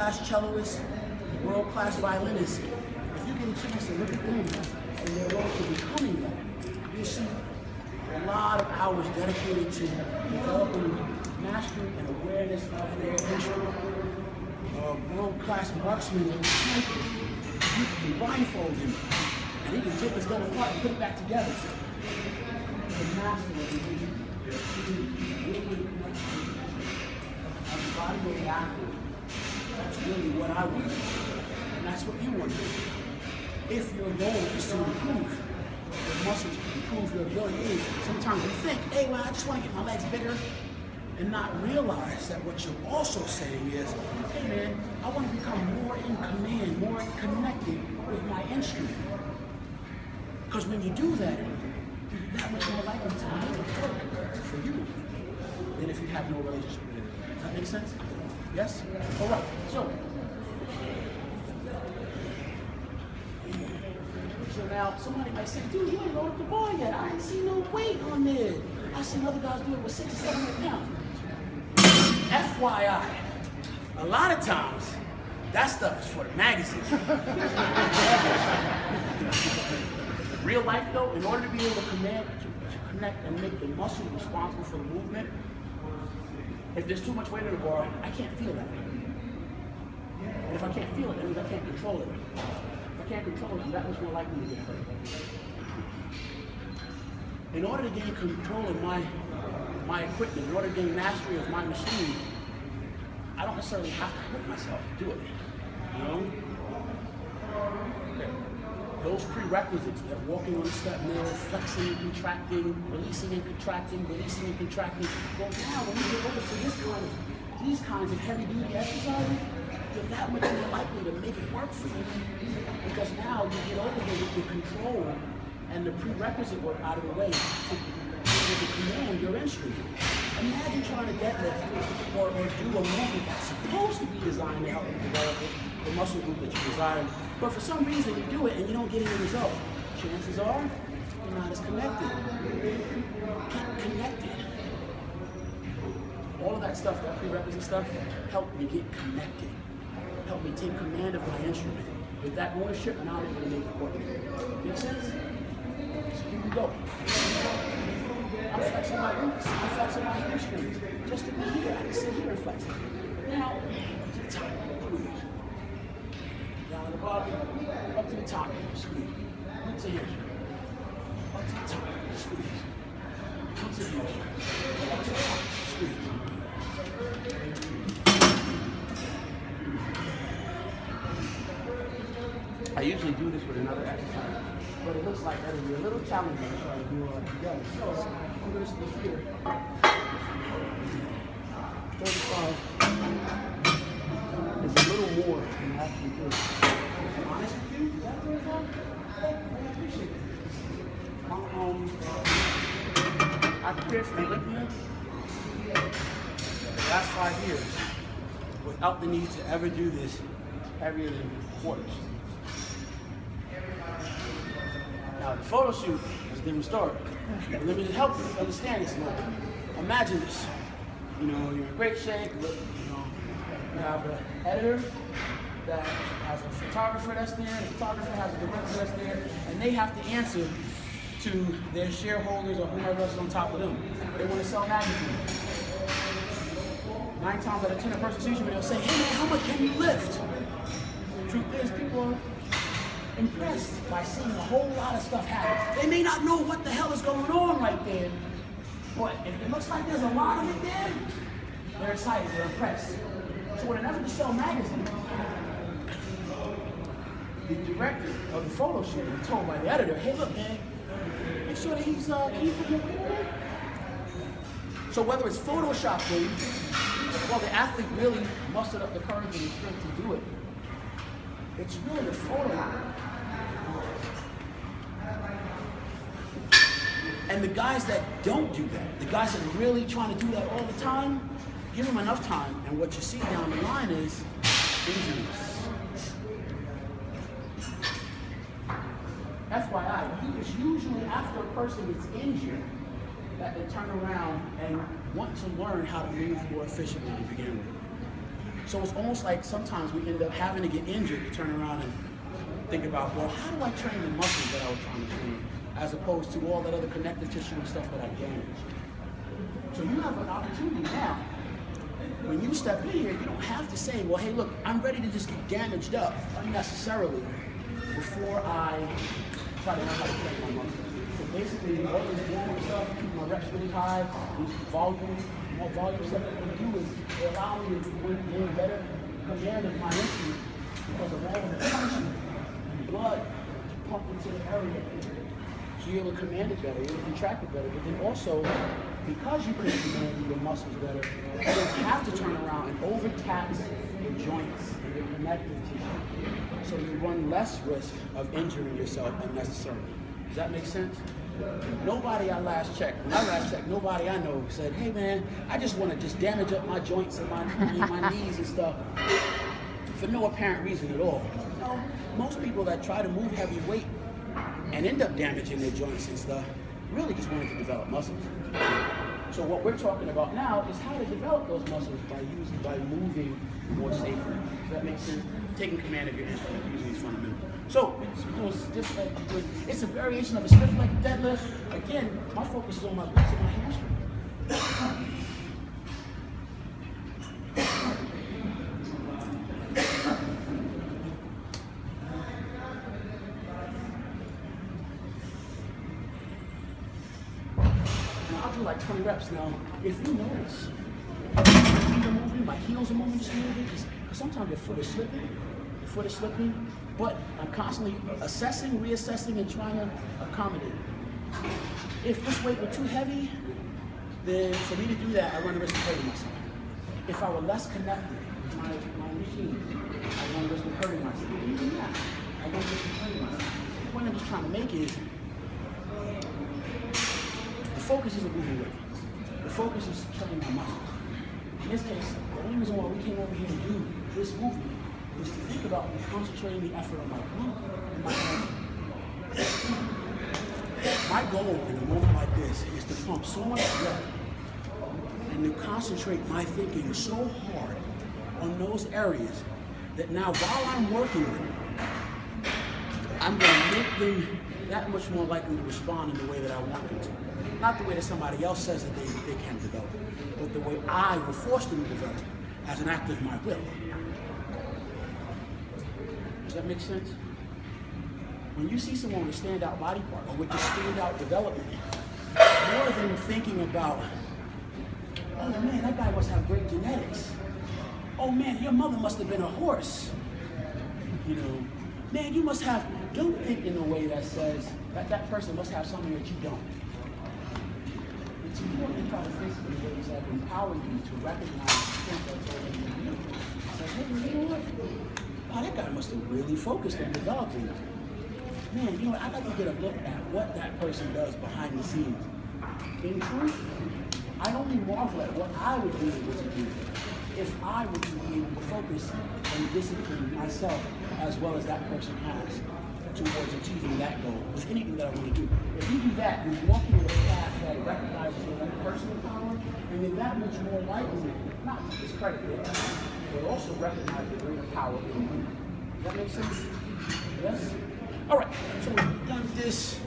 world-class celloists, world-class violinists, if you get a chance to look at them and their road to becoming that, you'll see a lot of hours dedicated to developing mastery and awareness of their instrument. World-class marksman and sniper, you can blindfold him, and he can take his gun apart and put it back together. The master of the instrument. As the body of the athlete, that's really what I want to do, and that's what you want to do. If your goal is to improve your muscles, improve your ability, sometimes you think, hey, well, I just want to get my legs bigger, and not realize that what you're also saying is, hey man, I want to become more in command, more connected with my instrument. Because when you do that, you're that much more likely to make it work for you than if you have no relationship with it. Does that make sense? Yes? All right. So now somebody might say, dude, you ain't loaded the bar yet. I ain't seen no weight on there. I seen other guys do it with 600 or 700 pounds. FYI, a lot of times, that stuff is for the magazine. Real life though, in order to be able to connect and make the muscle responsible for the movement, if there's too much weight on the bar, I can't feel that. And if I can't feel it, that means I can't control it. If I can't control it, that much more likely to get hurt. In order to gain control of my equipment, in order to gain mastery of my machine, I don't necessarily have to hurt myself to do it. You know? Those prerequisites, that walking on the step mill, flexing and contracting, releasing and contracting, releasing and contracting. Well, now when you get over to these kinds of heavy-duty exercises, you're that much more likely to make it work for you. Because now you get over here with the control and the prerequisite work out of the way to command your instrument. Imagine trying to deadlift or do a movement that's supposed to be designed to help you develop the muscle group that you desire, but for some reason you do it and you don't get any result. Chances are you're not as connected. Get connected. All of that stuff, that prerequisite stuff, helped me get connected. Helped me take command of my instrument. With that ownership, now I'm able to make it work. Make sense? So here we go. I'm flexing my glutes, I'm flexing my hamstrings. Just to be here, I can sit here and flex. Now, to the top, squeeze. Down the bottom, up to the top, squeeze. Glutes and hamstrings. Up to the top, squeeze. Glutes and hamstrings. Up to the top, squeeze. I usually do this with another exercise, but it looks like that would be a little challenging to try to do all together. So I'm going to stick here. 35 is a little more than you actually do. To be honest with you, is that 35? I appreciate it. I prepared for the Olympia the last 5 years without the need to ever do this heavier than quarters. Now, the photo shoot is a different story. But let me just help you understand this a little bit. Imagine this. You know, you're in great shape. You have an editor that has a photographer that's there, the photographer has a director that's there, and they have to answer to their shareholders or whoever else is on top of them. They want to sell magazines. 9 times out of 10, a person sees you and they'll say, hey man, how much can you lift? Truth is, people are impressed by seeing a whole lot of stuff happen. They may not know what the hell is going on right there, but if it looks like there's a lot of it there, they're excited, they're impressed. So in an effort to sell magazines, the director of the photo shoot was told by the editor, hey look man, make sure that he's keeping your weight on. So whether it's photoshopping, well the athlete really mustered up the courage and the strength to do it. It's really a photo. And the guys that don't do that, the guys that are really trying to do that all the time, give them enough time, and what you see down the line is injuries. FYI, it's usually after a person gets injured that they turn around and want to learn how to move more efficiently to begin with. So it's almost like sometimes we end up having to get injured to turn around and think about, well, how do I train the muscles that I was trying to train, as opposed to all that other connective tissue and stuff that I damaged. So you have an opportunity now. When you step in here, you don't have to say, well, hey, look, I'm ready to just get damaged up unnecessarily before I try to learn how to train my muscles. So basically, all this damage stuff, keep my reps really high, these more volume stuff that we do is they allow me to gain better command of my instrument because of all of the tension and blood pumped into the area. So you're able to command it better, you're able to contract it better, but then also, because you can command your muscles better, you don't have to turn around and overtax your joints and your connective tissue. So you run less risk of injuring yourself unnecessarily. Does that make sense? Nobody when I last checked, nobody I know said, hey man, I just want to just damage up my joints and my knees and stuff for no apparent reason at all. No, most people that try to move heavy weight and end up damaging their joints and stuff really just wanted to develop muscles. So what we're talking about now is how to develop those muscles by moving more safely. Does that make sense? Taking command of your instrument using these fundamentals. So it's a variation of a stiff leg deadlift. Again, my focus is on my glutes and my hamstring. I'll do like 20 reps now. If you notice, my feet are moving, my heels are moving just a little bit, because sometimes your foot is slipping, but I'm constantly assessing, reassessing, and trying to accommodate. If this weight were too heavy, then for me to do that, I run the risk of hurting myself. If I were less connected with my machine, I run the risk of hurting myself. Even that, I run the risk of hurting myself. The point I'm just trying to make is, the focus isn't moving weight. The focus is training my muscles. In this case, the only reason why we came over here to do this movement is to think about concentrating the effort on my glute and my hamstring. My goal in a moment like this is to pump so much blood and to concentrate my thinking so hard on those areas that now while I'm working with them, I'm going to make them that much more likely to respond in the way that I want them to. Not the way that somebody else says that they can develop, but the way I will force them to develop as an act of my will. Does that make sense? When you see someone with a standout body part or with a standout development, more than thinking about, oh man, that guy must have great genetics. Oh man, your mother must have been a horse. You know, man, you must have, don't think in a way that says that person must have something that you don't. It's important to try to think in ways that empower you to recognize the strength that's already in you. Say, hey, you know what? Wow, that guy must have really focused on developing it. Man, you know what? I'd like to get a look at what that person does behind the scenes. In truth, I only marvel at what I would be able to do if I would be able to focus and discipline myself as well as that person has towards achieving that goal with anything that I want to do. If you do that, you're walking in a path that recognizes your own personal power, and you're that much more likely not to discredit it, but also recognize the greater power in you. Does that make sense? Yes? All right, so we've done this.